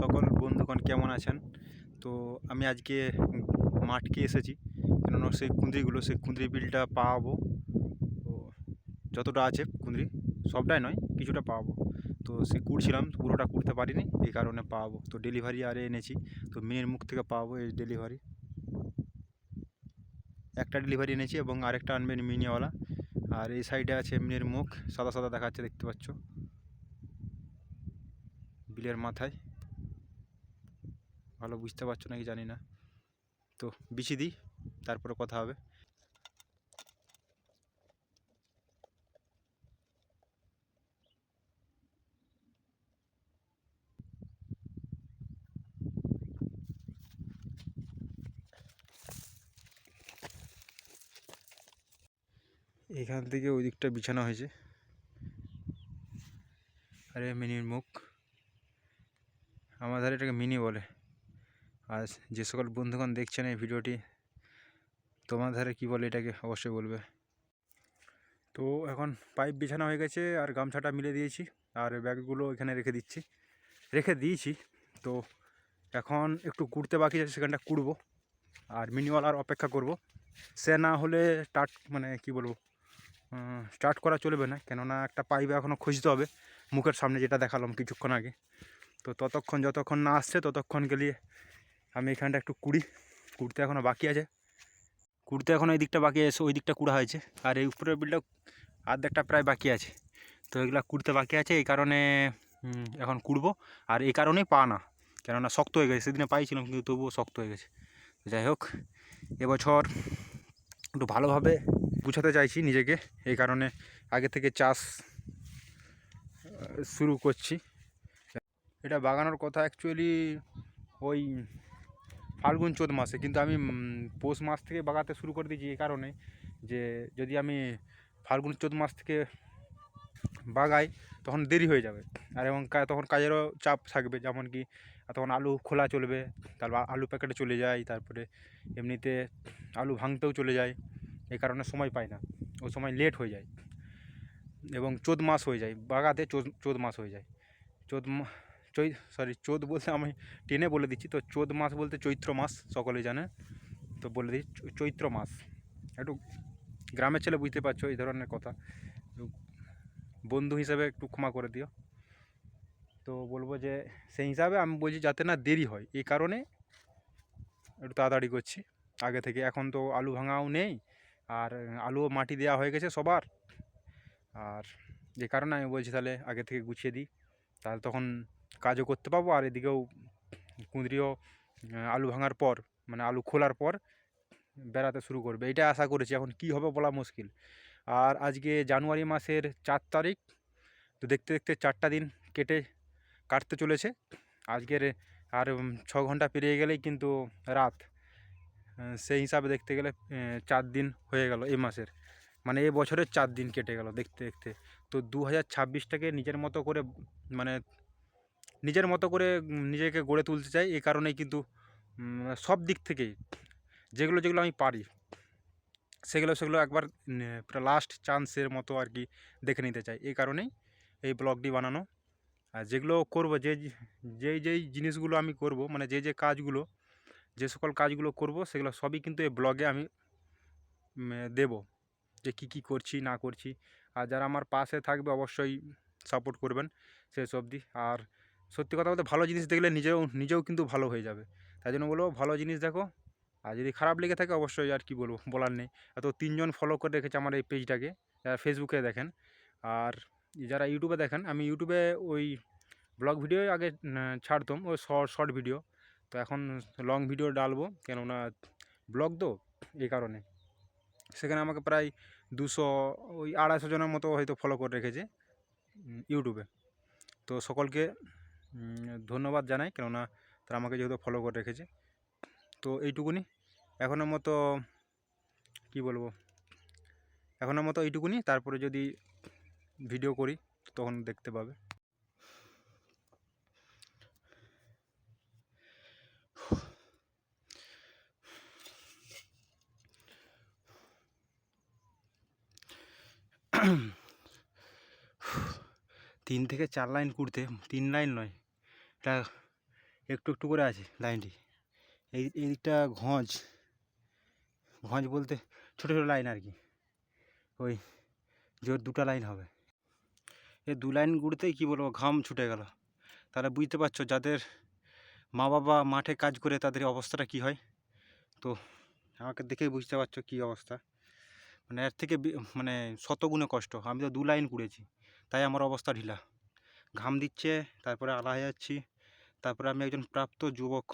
সকল বন্ধুগণ কেমন আছেন? তো আমি আজকে মাঠকে এসেছি, কেননা সেই কুঁদরি বিলটা পাওয়াবো। তো যতটা আছে কুঁদরি, সবটাই নয়, কিছুটা পাওয়াবো। তো সে কুড়ছিলাম, পুরোটা কুড়তে পারিনি, এই কারণে পাওয়াবো। তো ডেলিভারি আরে এনেছি, তো মিনির মুখ থেকে পাওয়াবো এই ডেলিভারি। একটা ডেলিভারি এনেছি এবং আরেকটা আনবে মিনিওয়ালা। আর এই সাইডে আছে মিনির মুখ, সাদা সাদা দেখাচ্ছে, দেখতে পাচ্ছ বিলের মাথায়। ভালো বুঝতে পারছো নাকি জানি না। তো বিছি দিই, তারপরে কথা হবে। এখান থেকে ওই দিকটা বিছানো হয়েছে। আরে মিনির মুখ, আমার ধারে এটাকে মিনি বলে। আর যে সকল বন্ধুগণ দেখছেন এই ভিডিওটি, তোমার ধারে কী বলে এটাকে অবশ্যই বলবে। তো এখন পাইপ বিছানো হয়ে গেছে আর গামছাটা মিলে দিয়েছি, আর ব্যাগগুলো এখানে রেখে দিয়েছি। তো এখন একটু কুড়তে বাকি আছে, সেখানটা কুড়বো আর মিনিওয়ালার অপেক্ষা করব। সে না হলে কি বলবো, স্টার্ট করা চলবে না, কেননা একটা পাইপ এখনও খুঁজতে হবে মুখের সামনে, যেটা দেখালাম কিছুক্ষণ আগে। তো যতক্ষণ না আসছে ততক্ষণ গেলিয়ে আমি এখানটা একটু কুড়তে এখনও বাকি আছে। ওই দিকটা বাকি আছে, ওই দিকটা কুড়া হয়েছে, আর এই উপরের বিলটা অর্ধেকটা প্রায় বাকি আছে। তো এগুলো কুড়তে বাকি আছে, এই কারণে এখন কুড়বো। আর এই কারণেই পা না, কেননা শক্ত হয়ে গেছে, সেদিনে পাইছিলাম কিন্তু তবুও শক্ত হয়ে গেছে। যাই হোক, এবছর একটু ভালোভাবে গুছাতে চাইছি নিজেকে, এই কারণে আগে থেকে চাষ শুরু করছি। এটা বাগানোর কথা অ্যাকচুয়ালি ওই ফাল্গুন চৈত মাসে, কিন্তু আমি পৌষ মাস থেকে বাগাতে শুরু করে দিয়েছি এই কারণে যে যদি আমি ফাল্গুন চৈত মাস থেকে বাগাই তখন দেরি হয়ে যাবে, আর এবং তখন কাজেরও চাপ থাকবে। যেমন কি তখন আলু খোলা চলবে, তারপর আলু প্যাকেটে চলে যায়, তারপরে এমনিতে আলু ভাঙতেও চলে যায়। এই কারণে সময় পাই না, ওই সময় লেট হয়ে যায় এবং চৈত মাস হয়ে যায় বাগাতে, চৈত মাস হয়ে যায়। চৈত বলতে আমি টেনে বলে দিচ্ছি, তো চৈত মাস বলতে চৈত্র মাস সকলেই জানে, তো বলে দিই চৈত্র মাস। একটু গ্রামের ছেলে বুঝতে পারছো এই ধরনের কথা, বন্ধু হিসাবে একটু ক্ষমা করে দিও। তো বলবো যে সেই হিসাবে আমি বলছি যাতে না দেরি হয়, এই কারণে একটু তাড়াতাড়ি করছি আগে থেকে। এখন তো আলু ভাঙাও নেই, আর আলুও মাটি দেওয়া হয়ে গেছে সবার, আর যে কারণে আমি বলছি তাহলে আগে থেকে গুছিয়ে দিই, তাহলে তখন কাজও করতে পাবো, আর এদিকেও কুঁদরিও আলু ভাঙার পর, মানে আলু খোলার পর বেড়াতে শুরু করবে, এটা আশা করেছি। এখন কি হবে বলা মুশকিল। আর আজকে জানুয়ারি মাসের 4 তারিখ, তো দেখতে দেখতে 4টা দিন কাটতে চলেছে। আজকের আর 6 ঘন্টা পেরিয়ে গেলেই কিন্তু রাত। সেই হিসাবে দেখতে গেলে 4 দিন হয়ে গেল এই মাসের, মানে এই বছরের 4 দিন কেটে গেল দেখতে দেখতে। তো 2026টাকে মানে নিজের মতো করে নিজেকে গড়ে তুলতে চাই, এই কারণেই কিন্তু সব দিক থেকেই যেগুলো আমি পারি সেগুলো একবার লাস্ট চান্সের মতো আর কি দেখে নিতে চাই, এই কারণেই এই ব্লগটি বানানো। আর যেগুলো করব, যেই জিনিসগুলো আমি করব, মানে যে সকল কাজগুলো করব, সেগুলো সবই কিন্তু এই ব্লগে আমি দেব, যে কী করছি না করছি। আর যারা আমার পাশে থাকবে অবশ্যই সাপোর্ট করবেন শেষ অবধি। আর সত্যি কথা বলতে ভালো জিনিস দেখলে নিজেও কিন্তু ভালো হয়ে যাবে, তাই জন্য বলবো ভালো জিনিস দেখো। আর যদি খারাপ লেগে থাকে অবশ্যই আর কি বলবো, বলার নেই। তো 3 জন ফলো করে রেখেছে আমার এই পেজটাকে, যারা ফেসবুকে দেখেন। আর যারা ইউটিউবে দেখেন, আমি ইউটিউবে ওই ব্লগ ভিডিও আগে ছাড়তাম, ওই শর্ট ভিডিও। তো এখন লং ভিডিও ডালবো, কেননা ব্লগ তো, এই কারণে। সেখানে আমাকে প্রায় 200-250 জনের মতো হয়তো ফলো করে রেখেছে ইউটিউবে। তো সকলকে ধন্যবাদ জানাই, কেননা তারা আমাকে যেহেতু ফলো করে রেখেছে। তো এইটুকুনি এখনের মতো, এইটুকুনি। তারপরে যদি ভিডিও করি তখন দেখতে পাবে। তিন থেকে 4 লাইন কুড়তে, 3 লাইন নয়, এটা একটু একটু করে আছে লাইনটি। এই দিকটা ঘঞ্জ বলতে ছোটো ছোটো লাইন আর কি, ওই জোর 2টা লাইন হবে। এই 2 লাইন গুড়তেই কী বলবো, ঘাম ছুটে গেল। তাহলে বুঝতে পারছো যাদের মা বাবা মাঠে কাজ করে তাদের অবস্থাটা কী হয়। তো আমাকে দেখেই বুঝতে পারছো কী অবস্থা, মানে এর থেকে মানে শতগুণে কষ্ট। আমি তো 2 লাইন কুড়েছি, তাই আমার অবস্থা ঢিলা, ঘাম দিচ্ছে, তারপরে আলা হয়ে যাচ্ছি। তারপরে আমি একজন প্রাপ্ত যুবক,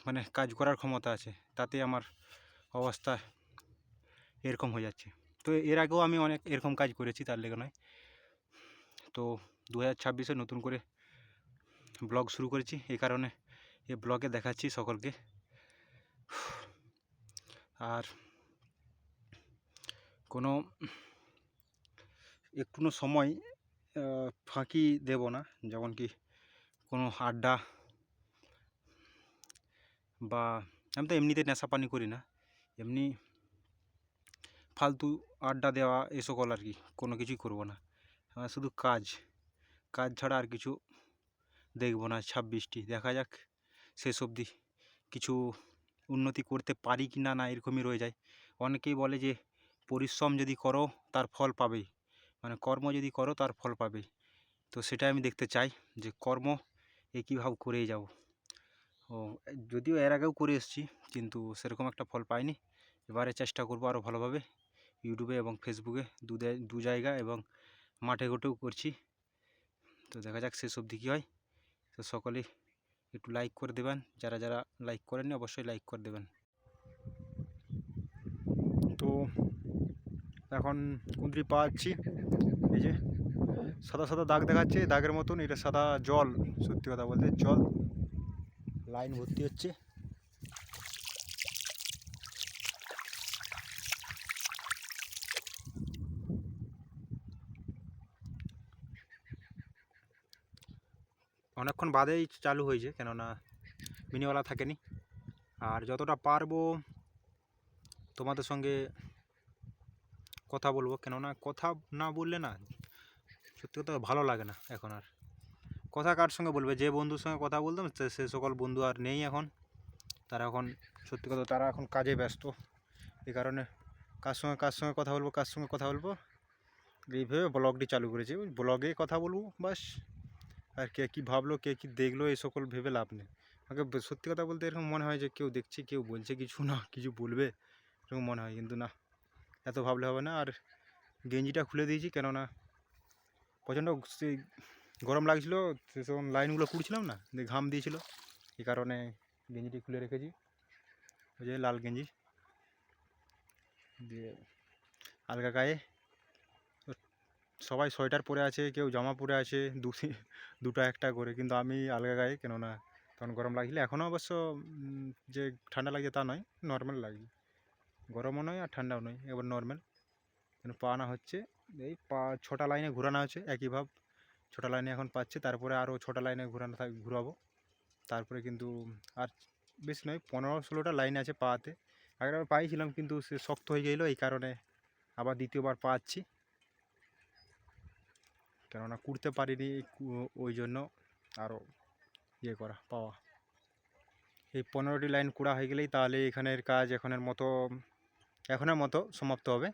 মানে কাজ করার ক্ষমতা আছে, তাতে আমার অবস্থা এরকম হয়ে যাচ্ছে। তো এর আগেও আমি অনেক এরকম কাজ করেছি, তার লেগে নয়। তো 2026-এ নতুন করে ব্লগ শুরু করেছি, এই কারণে এই ব্লগে দেখাচ্ছি সকলকে। আর কোনো একটুও সময় ফাঁকি দেব না, যেমন কি কোনো আড্ডা বা আমি তো এমনিতে নেশা পানি করি না, এমনি ফালতু আড্ডা দেওয়া এই সকল আর কি, কোনো কিছুই করবো না। শুধু কাজ ছাড়া আর কিছু দেখবো না। 26টি দেখা যাক শেষ অবধি কিছু উন্নতি করতে পারি কি না, এরকমই রয়ে যায়। অনেকেই বলে যে পরিশ্রম যদি করো তার ফল পাবেই, মানে কর্ম যদি করো তার ফল পাবেই। তো সেটা আমি দেখতে চাই যে কর্ম একইভাবে করেই যাব। ও যদিও এর আগেও করে এসেছি, কিন্তু সেরকম একটা ফল পাইনি। এবারে চেষ্টা করব আরও ভালোভাবে, ইউটিউবে এবং ফেসবুকে দু জায়গা এবং মাঠে ঘাটেও করছি। তো দেখা যাক শেষ অবধি কী হয়। তো সকলেই একটু লাইক করে দেবেন, যারা যারা লাইক করেননি অবশ্যই লাইক করে দেবেন। তো এখন কুঁদরি পাচ্ছি, এই যে সাদা সাদা দাগ দেখাচ্ছে, দাগের মতন, এটা সাদা জল, সত্যি কথা বলতে জল লাইন ভর্তি হচ্ছে। অনেকক্ষণ বাদেই চালু হয়েছে, কেননা মিনিওয়ালা থাকেনি। আর যতটা পারবো তোমাদের সঙ্গে কথা বলবো, কেননা কথা না বললে না সত্যি কথা ভালো লাগে না। এখন আর কথা কার সঙ্গে বলবে, যে বন্ধুর সঙ্গে কথা বলতাম সে সকল বন্ধু আর নেই এখন। তারা এখন সত্যি কথা তারা এখন কাজে ব্যস্ত, এই কারণে কার সঙ্গে কথা বলবো এইভাবে ব্লগটি চালু করেছি। ব্লগে কথা বলবো বাস, আর কে কী ভাবলো কে কী দেখলো এই সকল ভেবে লাভ নেই। আমাকে সত্যি কথা বলতে এরকম মনে হয় যে কেউ দেখছে, কেউ বলছে কিছু, না কিছু বলবে এরকম মনে হয়, কিন্তু না, এত ভাবলে হবে না। আর গেঞ্জিটা খুলে দিয়েছি, কেননা প্রচণ্ড সেই গরম লাগছিলো, সেসব লাইনগুলো কুড়ছিলাম না, দিয়ে ঘাম দিয়েছিলো, এই কারণে গেঞ্জিটি খুলে রেখেছি। ওই যে লাল গেঞ্জি দিয়ে আলগা গায়ে, সবাই সোয়েটার পরে আছে, কেউ জামা পরে আছে, দুটো একটা করে, কিন্তু আমি আলগা গায়ে, কেননা তখন গরম লাগছিল। এখনও অবশ্য যে ঠান্ডা লাগছে তা নয়, নর্মাল লাগছে, গরমও নয় আর ঠান্ডাও নয়, এবার নর্মাল। পা আনা হচ্ছে, এই 6টা লাইনে ঘোরানো হচ্ছে একই ভাব, 6টা লাইনে এখন পাচ্ছে, তারপরে আরও 6টা লাইনে ঘুরাবো। তারপরে কিন্তু আর বেশি নয়, 15-16টা লাইন আছে পাতে। আগের পাইছিলাম কিন্তু সে শক্ত হয়ে গেলো, এই কারণে আবার দ্বিতীয়বার পাচ্ছি, কেননা কুড়তে পারিনি, ওই জন্য আরও ইয়ে করা পাওয়া। এই 15টি লাইন কুড়া হয়ে গেলেই তাহলে এখানের কাজ এখনের মতো সমাপ্ত হবে।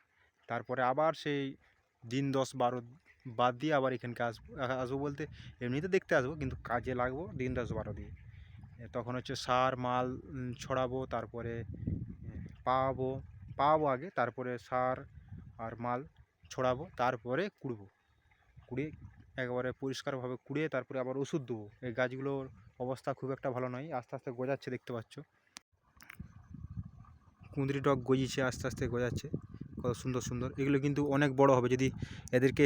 তারপরে আবার সেই দিন 10-12 বাদ দিয়ে আবার এখানকে আসবো বলতে এমনিতে দেখতে আসবো, কিন্তু কাজে লাগবো দিন 10-12 দিয়ে। তখন হচ্ছে সার মাল ছড়াবো, তারপরে পাওয়াবো আগে, তারপরে সার আর মাল ছড়াবো, তারপরে কুড়িয়ে একেবারে পরিষ্কারভাবে কুড়িয়ে তারপরে আবার ওষুধ দেবো। এই গাছগুলোর অবস্থা খুব একটা ভালো নয়, আস্তে আস্তে গজাচ্ছে, দেখতে পাচ্ছ কুঁদরি টক গজিয়েছে, আস্তে আস্তে গজাচ্ছে, কত সুন্দর সুন্দর। এগুলো কিন্তু অনেক বড় হবে যদি এদেরকে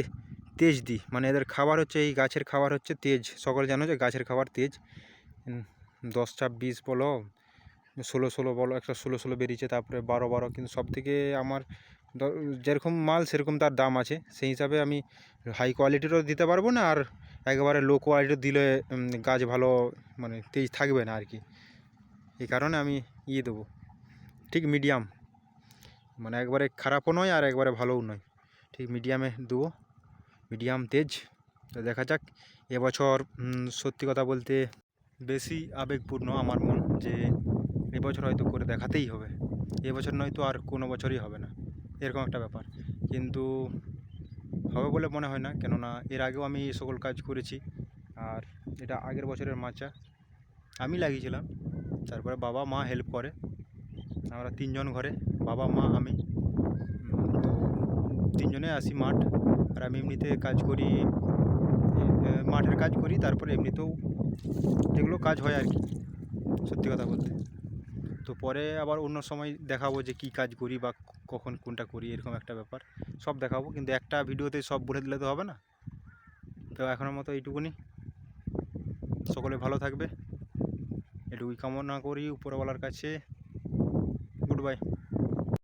তেজ দিই, মানে এদের খাবার হচ্ছে, এই গাছের খাবার হচ্ছে তেজ। সকলে জানো যে গাছের খাবার তেজ। 10-26 বলো, 16 বলো, একটা 16 বেরিয়েছে, তারপরে 12 কিন্তু সব থেকে আমার যেরকম মাল সেরকম তার দাম আছে, সেই হিসাবে আমি হাই কোয়ালিটিরও দিতে পারবো না, আর একেবারে লো কোয়ালিটির দিলে গাছ ভালো মানে তেজ থাকবে না আর কি। এই কারণে আমি দেবো ঠিক মিডিয়াম, মানে একবারে খারাপও নয় আর একবারে ভালোও নয়, ঠিক মিডিয়ামে দেবো, মিডিয়াম তেজ। তো দেখা যাক এবছর সত্যি কথা বলতে বেশি আবেগপূর্ণ আমার মন, যে এবছর হয়তো করে দেখাতেই হবে, এবছর নয়তো আর কোনো বছরই হবে না, এরকম একটা ব্যাপার। কিন্তু হবে বলে মনে হয় না, কেননা এর আগেও আমি এই সকল কাজ করেছি। আর এটা আগের বছরের মাচা আমি লাগিয়েছিলাম, তারপরে বাবা মা হেল্প করে, আমরা তিনজন ঘরে, বাবা মা আমি। তো তিনজনে আসি মাঠ, আর আমি এমনিতে কাজ করি, মাঠের কাজ করি, তারপরে এমনিতেও যেগুলো কাজ হয় আর কি, সত্যি কথা বলতে। তো পরে আবার অন্য সময় দেখাবো যে কী কাজ করি বা কখন কোনটা করি, এরকম একটা ব্যাপার সব দেখাবো, কিন্তু একটা ভিডিওতে সব বলে দিলে তো হবে না। তো এখনের মতো এইটুকুনি, সকলে ভালো থাকবে, এটুকুই কামনা করি উপরওয়ালার কাছে। Good bye.